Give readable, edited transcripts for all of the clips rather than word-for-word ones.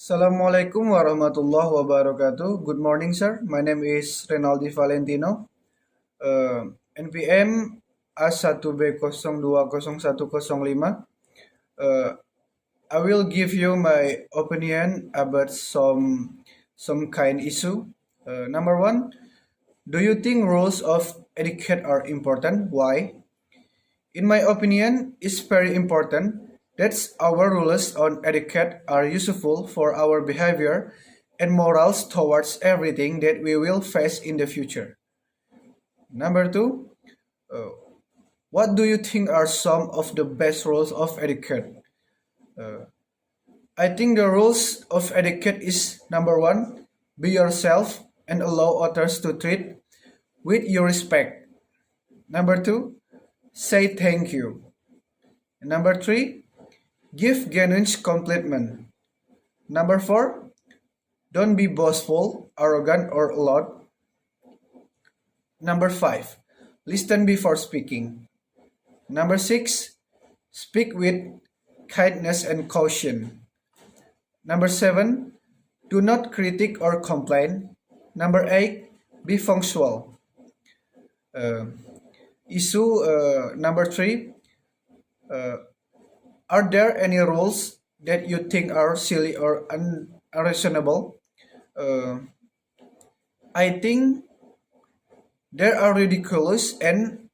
Assalamualaikum warahmatullahi wabarakatuh. Good morning, sir. My name is Renaldi Valentino. NPM A1B020105. Uh, I will give you my opinion about some kind issue. Number one, do you think rules of etiquette are important? Why? In my opinion, it's very important that our rules on etiquette are useful for our behavior and morals towards everything that we will face in the future. Number two, uh, what do you think are some of the best rules of etiquette? I think the rules of etiquette is number one, be yourself and allow others to treat with your respect. Number two, say thank you. Number three, give genuine compliment. Number four, don't be boastful, arrogant, or loud. Number five, listen before speaking. Number six, speak with kindness and caution. Number seven, do not critique or complain. Number eight, be punctual. Uh, issue number three, are there any rules that you think are silly or unreasonable? Uh, I think there are ridiculous and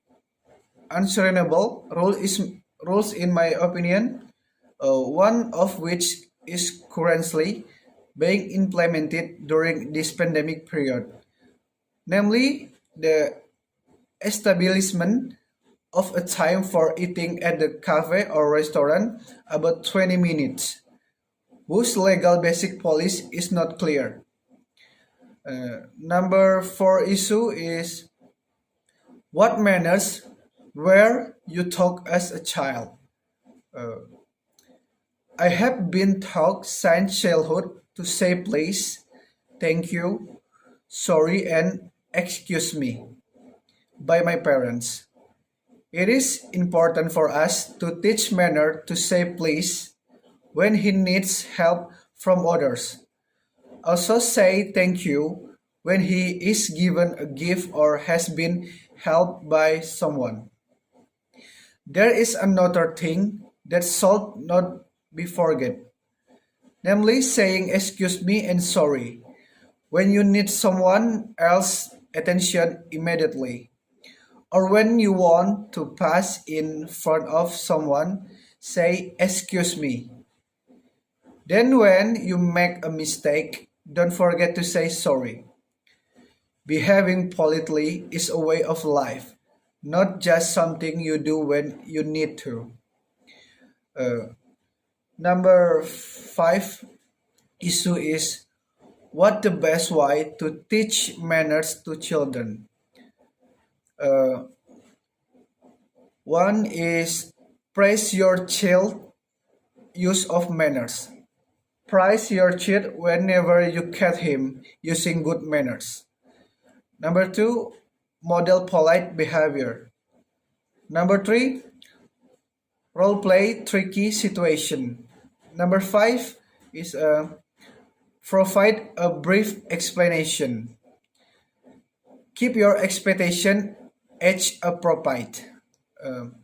unreasonable rules in my opinion. One of which is currently being implemented during this pandemic period, namely the establishment of a time for eating at the cafe or restaurant about 20 minutes, whose legal basic policy is not clear. Number four issue is what manners where you talk as a child. I have been taught since childhood to say please, thank you, sorry, and excuse me by my parents. It is important for us to teach manner to say please when he needs help from others. Also say thank you when he is given a gift or has been helped by someone. There is another thing that should not be forget, namely saying excuse me and sorry when you need someone else's attention immediately, or when you want to pass in front of someone, say excuse me. Then when you make a mistake, don't forget to say sorry. Behaving politely is a way of life, not just something you do when you need to. Uh, Number five issue is what the best way to teach manners to children. Uh, One is praise your child use of manners. Praise your child whenever you catch him using good manners. Number two, model polite behavior. Number three, role play tricky situation. Number five is provide a brief explanation. Keep your expectation age appropriate. Uh,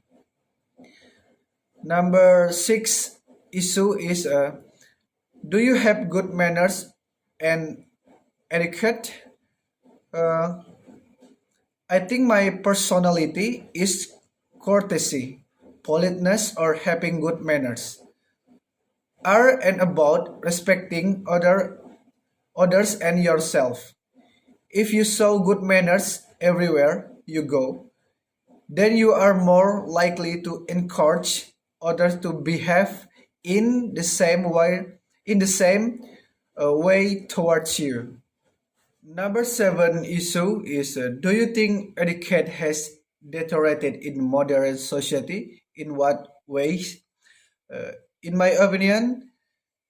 Number six issue is do you have good manners and etiquette? Uh, I think my personality is courtesy, politeness, or having good manners. Are and about respecting others and yourself. If you show good manners everywhere you go, then you are more likely to encourage others to behave in the same way towards you. Number seven issue is do you think etiquette has deteriorated in modern society? In what ways? In my opinion,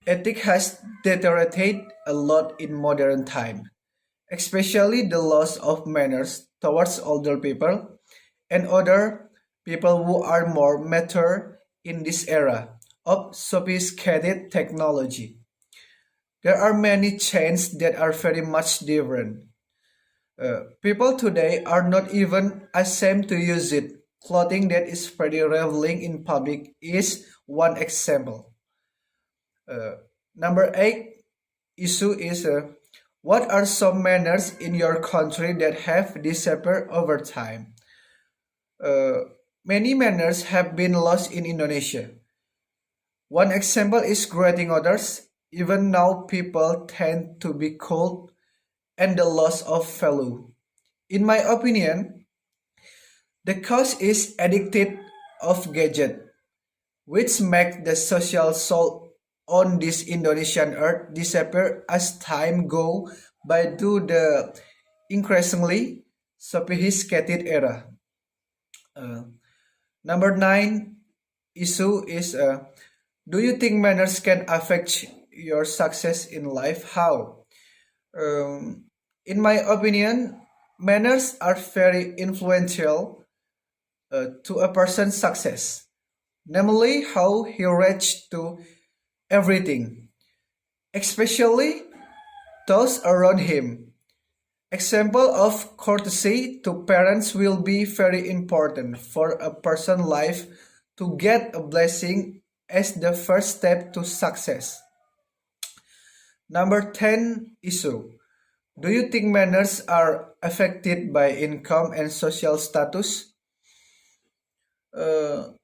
ethic has deteriorated a lot in modern time, especially the loss of manners towards older people and other people who are more mature in this era of sophisticated technology. There are many chains that are very much different. People today are not even ashamed to use it. Clothing that is very revealing in public is one example. Uh, Number 8 issue is what are some manners in your country that have disappeared over time? Uh, Many manners have been lost in Indonesia. One example is greeting others. Even now, people tend to be cold and the loss of value. In my opinion, the cause is addicted of gadget, which make the social soul on this Indonesian earth disappear as time go by to the increasingly sophisticated era. Uh, Number 9 issue is do you think manners can affect your success in life? How? In my opinion, manners are very influential to a person's success, namely how he reacts to everything, especially those around him. Example of courtesy to parents will be very important for a person's life to get a blessing as the first step to success. Number 10 issue. Do you think manners are affected by income and social status? Uh,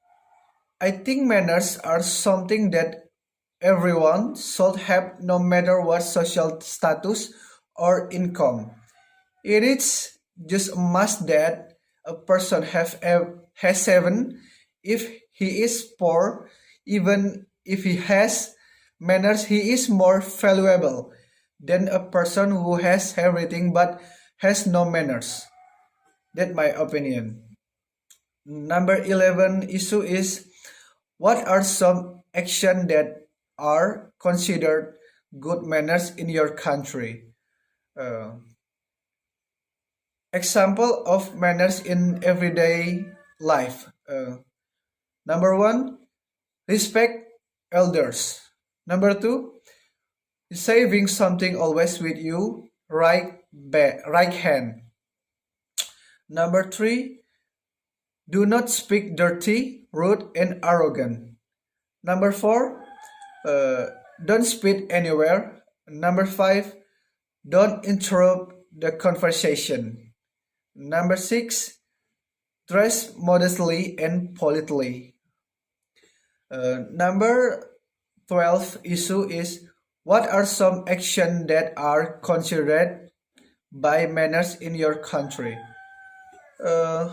I think manners are something that everyone should have no matter what social status or income. It is just a must that a person has seven. If he is poor, even if he has manners, he is more valuable than a person who has everything but has no manners. That's my opinion. Number 11 issue is what are some actions that are considered good manners in your country? Uh, Example of manners in everyday life. Number 1, respect elders. Number 2, saving something always with you, right hand. Number 3, do not speak dirty, rude, and arrogant. Number 4, uh, don't spit anywhere. Number 5, don't interrupt the conversation. Number 6, dress modestly and politely. Number 12 issue is what are some actions that are considered by manners in your country? Uh,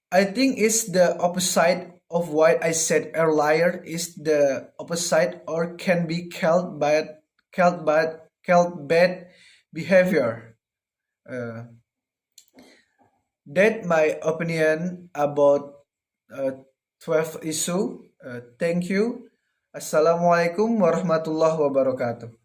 I think it's the opposite of what I said earlier. Is the opposite or can be called bad behavior. Uh, That my opinion about 12 issue. Thank you. Assalamualaikum warahmatullahi wabarakatuh.